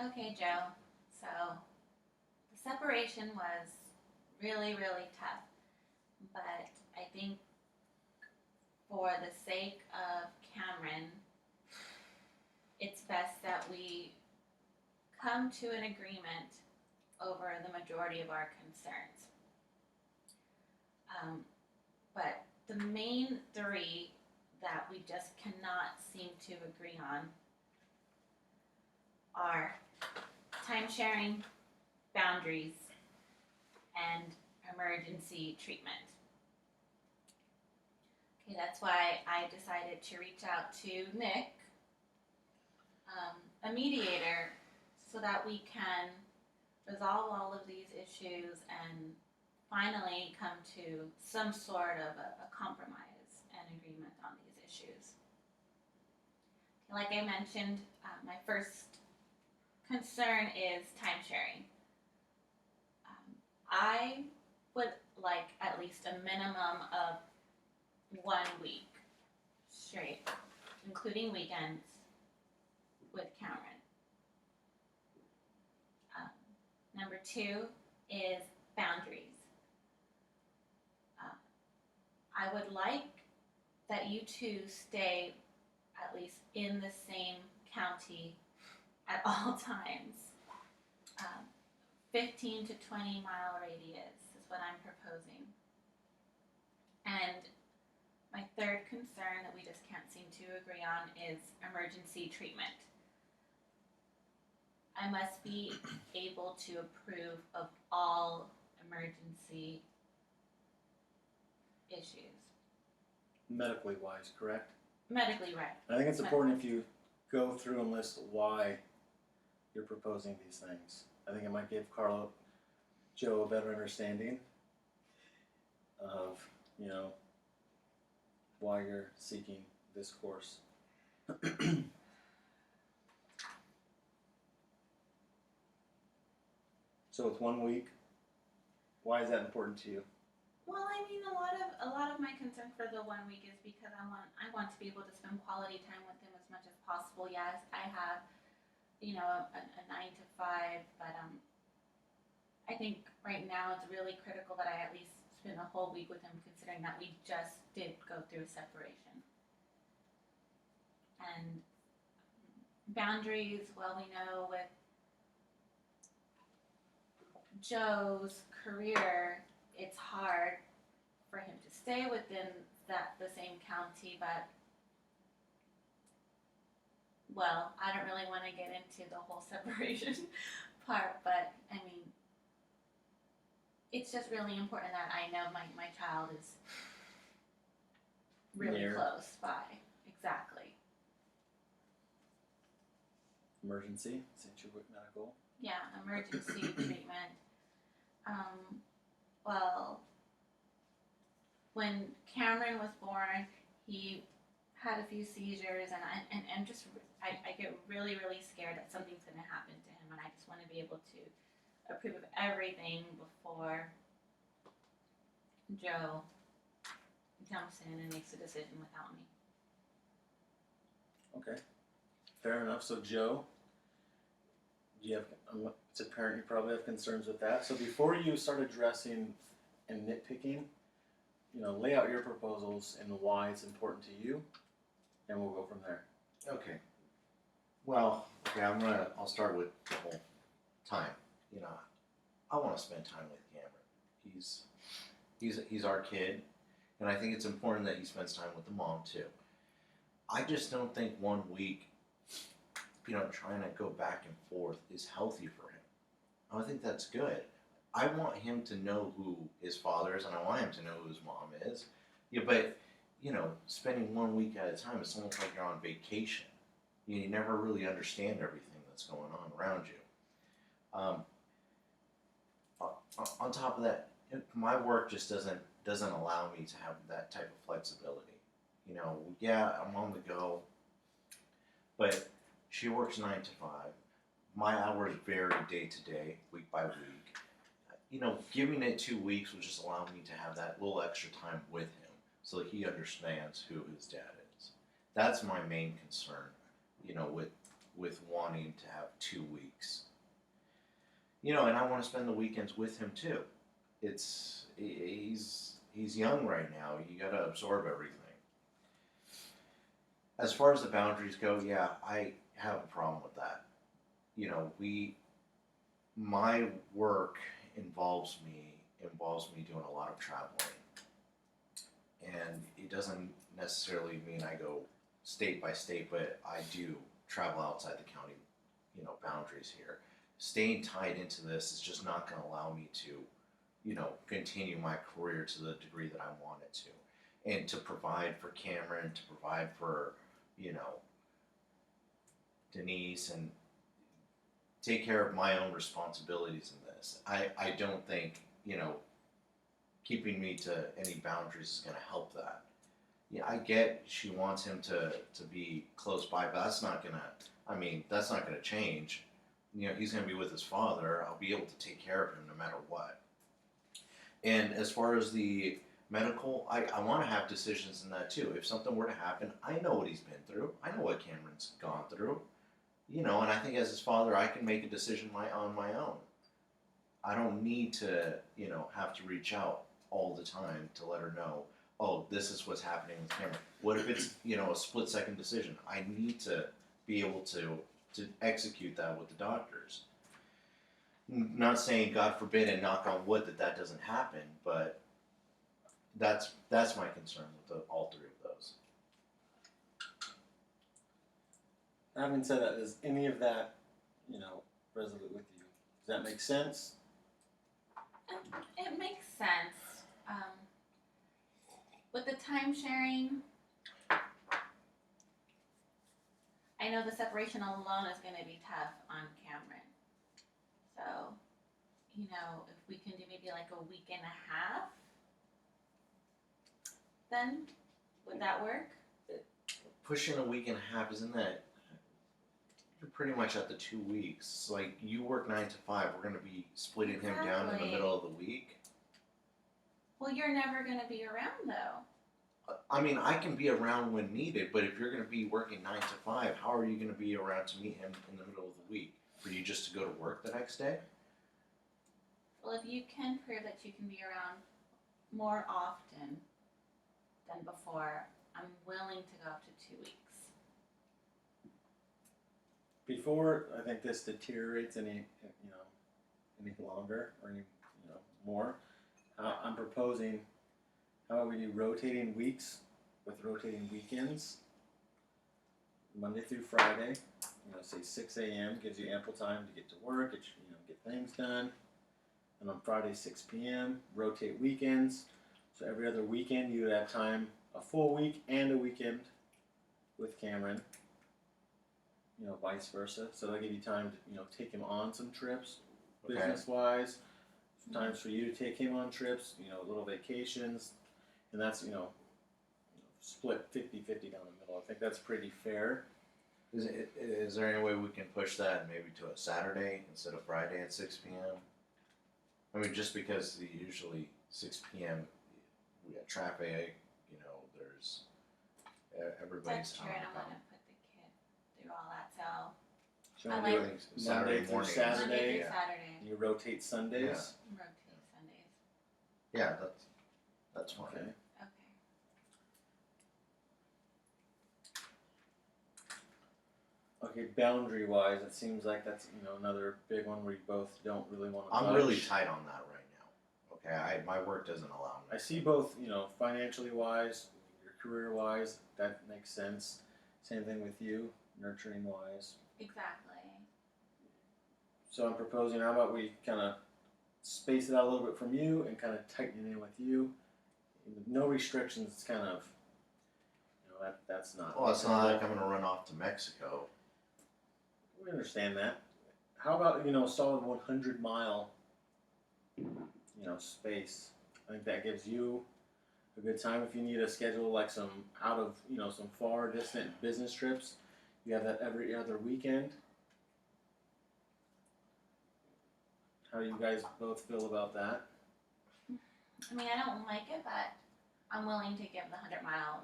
Okay, Joe. So the separation was really, really tough. But I think for the sake of Cameron, it's best that we come to an agreement over the majority of our concerns. Um, but the main three that we just cannot seem to agree on are time sharing, boundaries, and emergency treatment. Okay, that's why I decided to reach out to Nick, a mediator, so that we can resolve all of these issues and finally come to some sort of a compromise and agreement on these issues. Like I mentioned, my first concern is time sharing. I would like at least a minimum of 1 week straight, including weekends, with Cameron. Number two is boundaries. I would like that you two stay at least in the same county at all times. 15 to 20 mile radius is what I'm proposing. And my third concern that we just can't seem to agree on is emergency treatment. I must be able to approve of all emergency issues. Medically wise, correct? Medically, right. I think it's important if you go through and list why you're proposing these things. I think it might give Joe a better understanding of, why you're seeking this course. So with 1 week, why is that important to you? Well, I mean, a lot of my concern for the 1 week is because I want to be able to spend quality time with him as much as possible. Yes, I have, a 9 to 5, but I think right now it's really critical that I at least spend a whole week with him, considering that we just did go through a separation. And boundaries, well, we know with Joe's career, it's hard for him to stay within the same county, but well, I don't really want to get into the whole separation part, but I mean, it's just really important that I know my child is really Near. close by. Exactly. Emergency, since you went medical. Yeah, emergency treatment. Well, when Cameron was born, he had a few seizures, and I'm just I get really, really scared that something's going to happen to him, and I just want to be able to approve of everything before Joe jumps in and makes a decision without me. Okay, fair enough. So Joe, it's apparent you probably have concerns with that. So before you start addressing and nitpicking, lay out your proposals and why it's important to you, and we'll go from there. Okay. Well, I'll start with the whole time. I want to spend time with Cameron. He's our kid, and I think it's important that he spends time with the mom too. I just don't think 1 week, trying to go back and forth is healthy for him. I think that's good. I want him to know who his father is, and I want him to know who his mom is. Yeah, but spending 1 week at a time, it's almost like you're on vacation. You never really understand everything that's going on around you. On top of that, my work just doesn't allow me to have that type of flexibility. Yeah, I'm on the go, but she works 9 to 5. My hours vary day to day, week by week. Giving it 2 weeks will just allow me to have that little extra time with him so that he understands who his dad is. That's my main concern, with with wanting to have 2 weeks. You know, and I want to spend the weekends with him too. He's young right now. You got to absorb everything. As far as the boundaries go, yeah, I have a problem with that. You know, my work involves me doing a lot of traveling, and it doesn't necessarily mean I go state by state, but I do travel outside the county, you know, boundaries here. Staying tied into this is just not going to allow me to, you know, continue my career to the degree that I want it to, and to provide for Cameron, to provide for, you know, Denise, and take care of my own responsibilities in this. I don't think, you know, keeping me to any boundaries is going to help that. Yeah, I get she wants him to be close by, but that's not going to change. You know, he's going to be with his father. I'll be able to take care of him no matter what. And as far as the medical, I want to have decisions in that too. If something were to happen, I know what he's been through. I know what Cameron's gone through. You know, and I think as his father, I can make a decision on my own. I don't need to, you know, have to reach out all the time to let her know, oh, this is what's happening with Cameron. What if it's, you know, a split-second decision? I need to be able to execute that with the doctors. Not saying, God forbid, and knock on wood, that doesn't happen, but that's my concern with all three of those. Having said that, is any of that, you know, resolute with you? Does that make sense? It makes sense. With the time sharing, I know the separation alone is going to be tough on Cameron. So, you know, if we can do maybe like a week and a half, then would that work? Pushing a week and a half, isn't that? You're pretty much at the 2 weeks. Like, you work 9 to 5. We're going to be splitting him down in the Exactly. middle of the week. Well, you're never going to be around though. I mean, I can be around when needed, but if you're going to be working 9 to 5, how are you going to be around to meet him in the middle of the week? For you just to go to work the next day? Well, if you can prove that you can be around more often than before, I'm willing to go up to 2 weeks. Before I think this deteriorates any longer or any more, I'm proposing, how about we do rotating weeks with rotating weekends, Monday through Friday. Say 6 a.m. gives you ample time to get to work, get things done. And on Friday, 6 p.m., rotate weekends. So every other weekend you would have time, a full week and a weekend with Cameron. Vice versa. So that'll give you time to, take him on some trips, Okay. business-wise. Times for you to take him on trips, little vacations. And that's, split 50-50 down the middle. I think that's pretty fair. Is there any way we can push that maybe to a Saturday instead of Friday at 6 p.m.? I mean, just because usually 6 p.m. we have traffic, there's everybody's That's true. out I and don't about. want to put the kid through all that. So So I you like- do I it think Monday Saturday through morning. Saturday. Monday through yeah. Saturday. You rotate Sundays. Rotate Sundays. Yeah, that's fine. Okay. Okay. Okay, boundary wise, it seems like that's another big one where you both don't really want to. I'm really tight on that right now. Okay, my work doesn't allow me. I see both, financially wise, your career wise, that makes sense. Same thing with you, nurturing wise. Exactly. So I'm proposing, how about we kind of space it out a little bit from you and kind of tighten it in with you. No restrictions. It's kind of, that's not. Well, it's not like I'm going to run off to Mexico. We understand that. How about a solid 100-mile, space? I think that gives you a good time if you need to schedule like some out of some far distant business trips. You have that every other weekend. How do you guys both feel about that? I mean, I don't like it, but I'm willing to give the 100-mile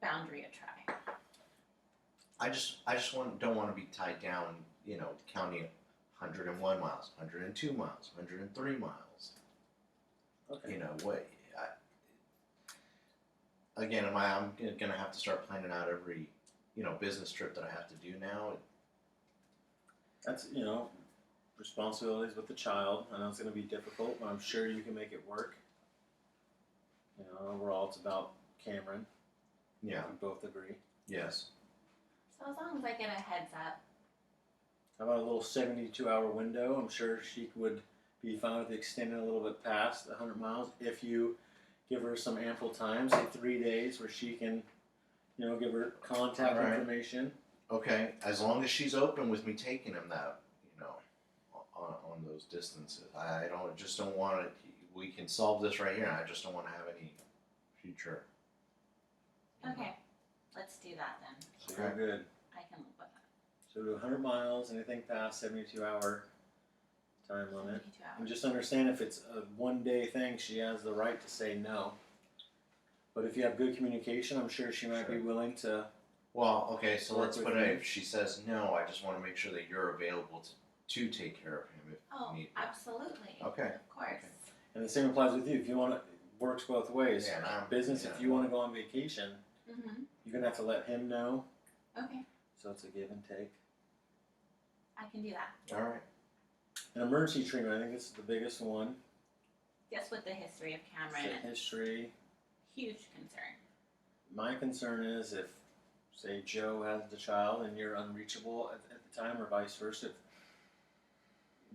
boundary a try. I just don't want to be tied down, you know, counting 101 miles, 102 miles, 103 miles. Okay. You know what? Again, I'm gonna have to start planning out every, you know, business trip that I have to do now. That's, responsibilities with the child. I know it's going to be difficult, but I'm sure you can make it work. Overall, it's about Cameron. Yeah. We both agree. Yes. So as long as I get a heads up. How about a little 72-hour window? I'm sure she would be fine with extending a little bit past 100 miles if you give her some ample time, say 3 days, where she can, give her contact Right. information. Okay. As long as she's open with me taking him that, you know, on those distances. I don't want it. We can solve this right here. I just don't want to have any future. Okay, let's do that then. So you're good. I can live with that. So do 100 miles, anything past 72-hour time limit. 72 hours. And just understand if it's a one-day thing, she has the right to say no. But if you have good communication, I'm sure she might be willing to. Well, okay, so Work let's with put you. it. If she says no, I just want to make sure that you're available to take care of him if Oh, need be. absolutely. Okay. Of course. Okay. And the same applies with you. If you want to, works both ways. Yeah, and I'm- Business, yeah, if you want to go on vacation, Mm-hmm. you're going to have to let him know. Okay, So it's a give and take. I can do that. All right. An emergency treatment, I think this is the biggest one. Just with the history of Cameron, The history. huge concern. My concern is if, say, Joe has the child and you're unreachable at the time, or vice versa.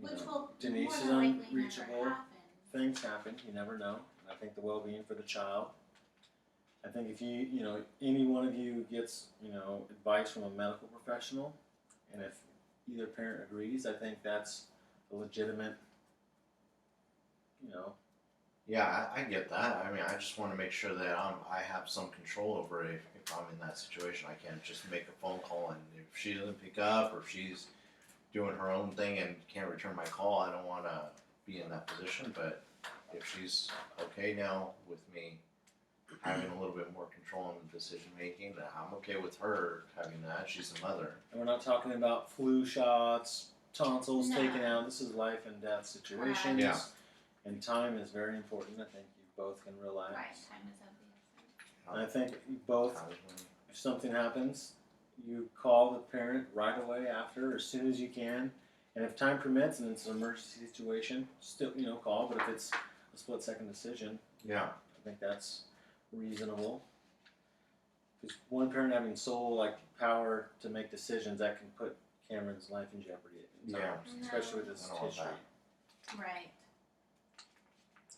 If, Which will Denise more is than likely unreachable. never happen. Things happen. You never know. I think the well-being for the child. I think if any one of you gets, advice from a medical professional, and if either parent agrees, I think that's a legitimate, Yeah, I get that. I mean, I just want to make sure that I have some control over it if I'm in that situation. I can't just make a phone call, and if she doesn't pick up or if she's doing her own thing and can't return my call, I don't want to be in that position. But if she's okay now with me having a little bit more control in the decision making, then I'm okay with her having that. She's the mother. and we're not talking about flu shots, tonsils No. taken out. This is life and death situations. Right. Yeah. And time is very important. I think you both can realize. Right, time is of the essence. And I think you both, How does one- if something happens, you call the parent right away after, or as soon as you can. And if time permits and it's an emergency situation, still, call. But if it's a split-second decision, Yeah. I think that's reasonable. Because one parent having sole power to make decisions, that can put Cameron's life in jeopardy at times, Yeah. especially with his I don't want history. that. Right.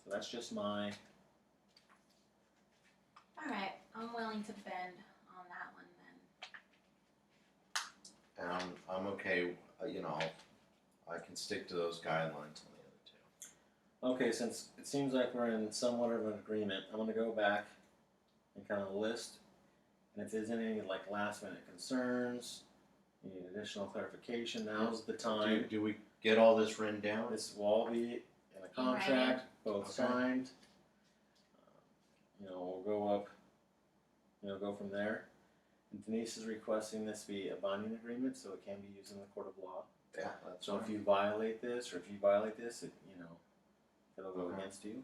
So that's just my. All right, I'm willing to bend on that one then. And I'm okay. I can stick to those guidelines on the other two. Okay, since it seems like we're in somewhat of an agreement, I'm going to go back and kind of list. And if there's any last minute concerns, any additional clarification, now's the time. Do we get all this written down? This will all be in a contract, both Okay. signed. We'll go up, go from there. And Denise is requesting this be a binding agreement, so it can be used in the court of law. Yeah, that's So fine. if you violate this, or if you violate this, it'll go Okay. against you.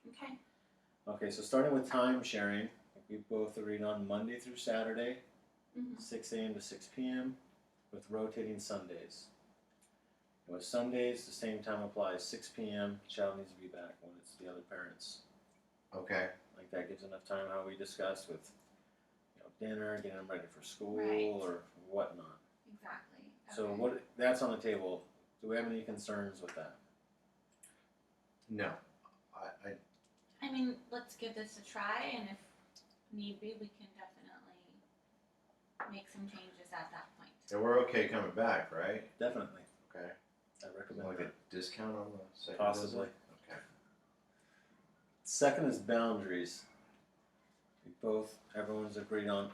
Okay. Okay, so starting with time sharing, we both agreed on Monday through Saturday, Mm-hmm. 6 a.m. to 6 p.m. with rotating Sundays. And with Sundays, the same time applies, 6 p.m. Child needs to be back when it's the other parents. Okay. Like that gives enough time, how we discussed with dinner, getting them ready for school Right. or whatnot. Exactly. So Okay. that's on the table. Do we have any concerns with that? No. I I mean, let's give this a try, and if need be, we can definitely make some changes at that point. yeah, we're okay coming back, right? Definitely. Okay. I recommend Like that. a discount on the second Possibly. visit? Okay. Second is boundaries. Everyone's agreed on,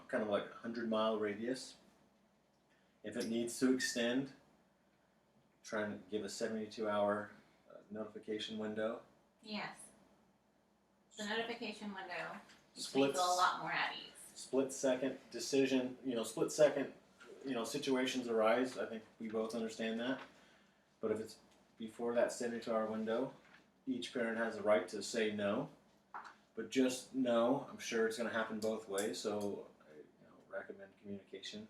kind of like a 100-mile radius. If it needs to extend, try and give a 72-hour notification window. Yes. The notification window makes me Splits. feel a lot more at ease. split second decision, split second, situations arise. I think we both understand that. But if it's before that 72-hour window, each parent has a right to say no. But just no, I'm sure it's going to happen both ways. So, I recommend communication.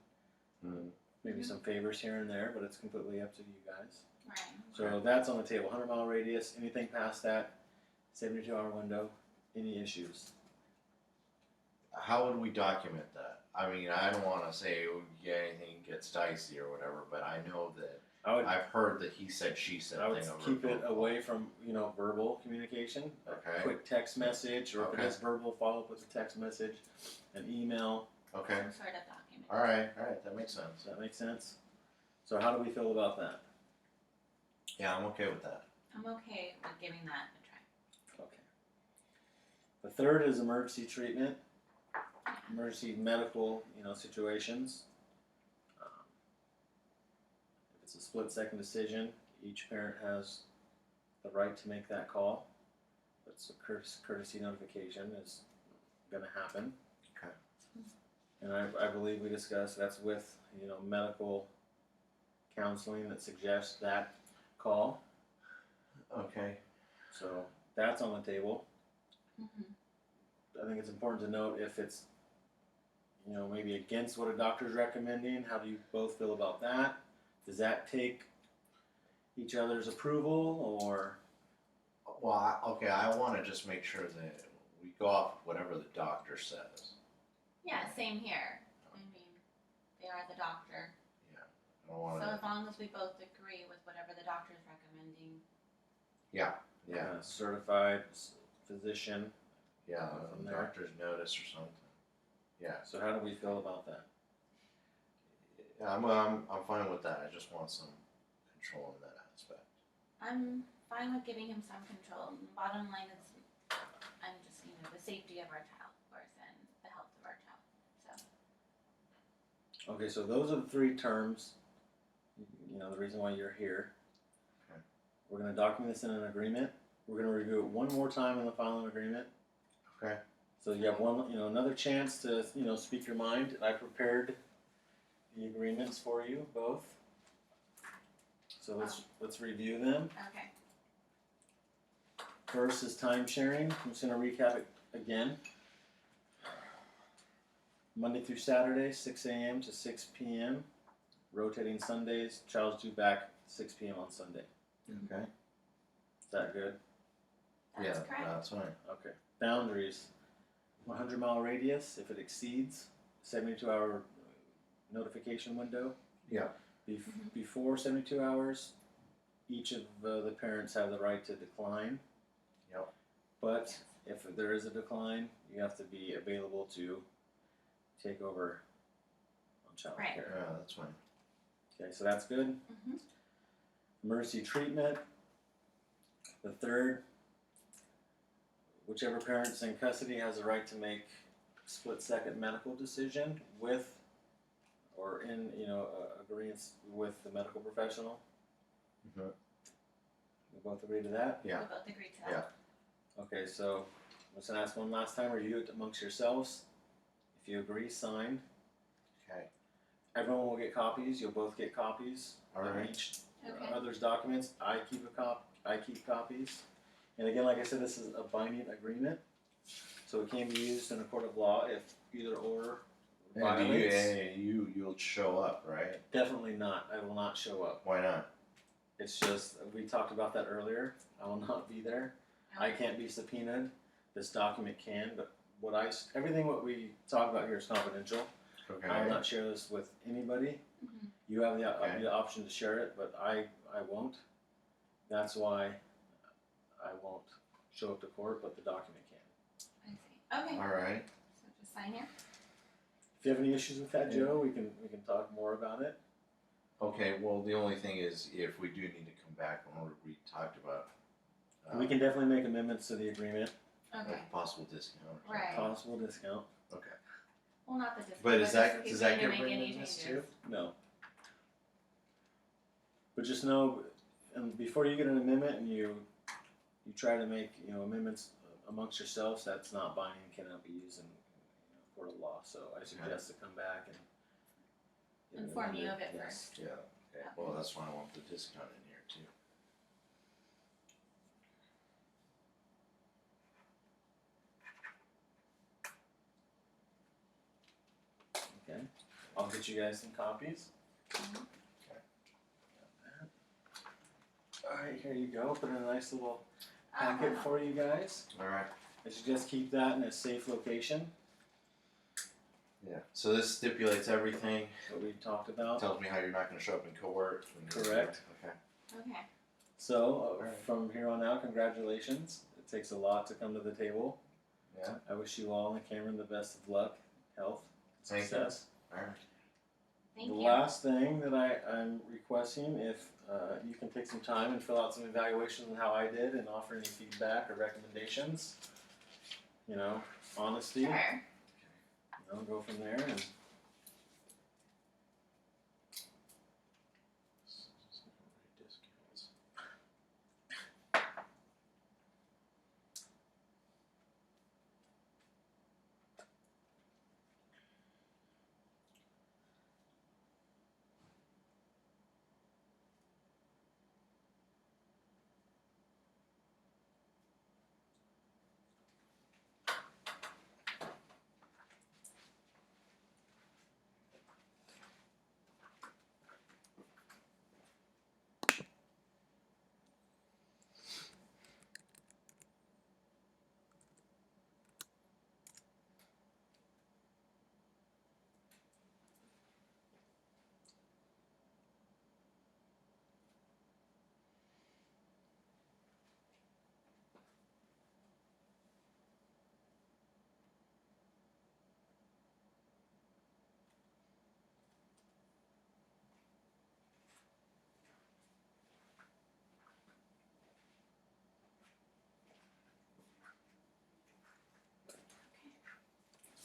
Maybe some favors here and there, but it's completely up to you guys. Right. So that's on the table. 100-mile radius. Anything past that 72-hour window. Any issues? How would we document that? I mean, I don't want to say anything gets dicey or whatever, but I know that I've heard that he said, she said I would thing over keep it phone. away from verbal communication. Okay. A quick text message, or if Okay. it is verbal, follow up with a text message, an email. Okay. Some sort of document. All right, that makes sense. Does that make sense? So how do we feel about that? Yeah, I'm okay with that. I'm okay with giving that a try. Okay. The third is emergency treatment, emergency medical, situations. If it's a split-second decision, each parent has the right to make that call. That's a courtesy notification is going to happen. Okay. And I believe we discussed that's with medical counseling that suggests that call. Okay. So that's on the table. Mm-hmm. I think it's important to note if it's maybe against what a doctor's recommending. How do you both feel about that? Does that take each other's approval, or? Well, I want to just make sure that we go off whatever the doctor says. Yeah, same here. I mean, they are the doctor. I don't want So to. as long as we both agree with whatever the doctor is recommending. Yeah. Certified physician. Yeah, From there. doctor's notice or something. Yeah. So how do we feel about that? I'm fine with that. I just want some control in that aspect. I'm fine with giving him some control. The bottom line is, I'm just, the safety of our child first and the health of our child. So. Okay, so those are the three terms. The reason why you're here. Okay. We're going to document this in an agreement. We're going to review it one more time in the final agreement. Okay. So you have another chance to, speak your mind. I prepared the agreements for you both. So let's review them. Okay. First is time sharing. I'm just going to recap it again. Monday through Saturday, 6 a.m. to 6 p.m. Rotating Sundays. Child's due back 6 p.m. on Sunday. Okay. Is that good? That's Yeah, correct. that's fine. Okay. Boundaries. 100-mile radius if it exceeds 72-hour notification window. Yeah. Before 72 hours, each of the parents have the right to decline. Yep. But if there is a decline, you have to be available to take over on child Right. care. Yeah, that's fine. Okay, so that's good. Mm-hmm. Emergency treatment. The third, whichever parent's in custody has the right to make split-second medical decision with or in agreement with the medical professional. Mm-hmm. We both agree to that? Yeah. We both agree to that. Okay, so I'm just going to ask one last time. Review it amongst yourselves. If you agree, sign. Okay. Everyone will get copies. You'll both get copies All of right. each Okay. other's documents. I keep copies. And again, like I said, this is a binding agreement, so it can be used in a court of law if either or And violates. you'll show up, right? Definitely not. I will not show up. Why not? It's just we talked about that earlier. I will not be there. I can't be subpoenaed. This document can, but everything what we talk about here is confidential. Okay. I will not share this with anybody. Mm-hmm. You have Okay. the option to share it, but I won't. That's why I won't show up to court, but the document can. I see. Okay. All right. So just sign here. If you have any issues with that, Joe, we can talk more about it. Okay. Well, the only thing is, if we do need to come back on what we talked about, We can definitely make amendments to the agreement. Okay. a possible discount. Or something. Right. Possible discount. Okay. Well, not the discount. But just if does we that need to get make rid any of this changes. too? No. But just know, and before you get an amendment and you try to make amendments amongst yourselves, that's not binding, cannot be used in court of law. So I suggest to come back and get it Inform you amended. of it Yes. first. Yeah, okay, well, that's why I want the discount in here too. Okay, I'll get you guys some copies. Mhm. Alright, here you go. Put in a nice little Oh, packet wow. for you guys. Alright. I suggest keep that in a safe location Yeah, so this stipulates everything, that we talked about. tells me how you're not gonna show up in court. Correct. Okay. Okay. So, Alright. from here on out, congratulations. It takes a lot to come to the table. Yeah. I wish you all and Cameron the best of luck, health, Thank you. success. Alright. Thank The you. last thing that I'm requesting, if you can take some time and fill out some evaluations on how I did and offer any feedback or recommendations. You know, honesty. Sure. You know, go from there and.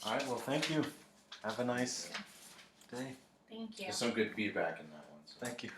Alright, well, thank you. Have a nice day. Thank you. There's some good feedback in that one. So. Thank you.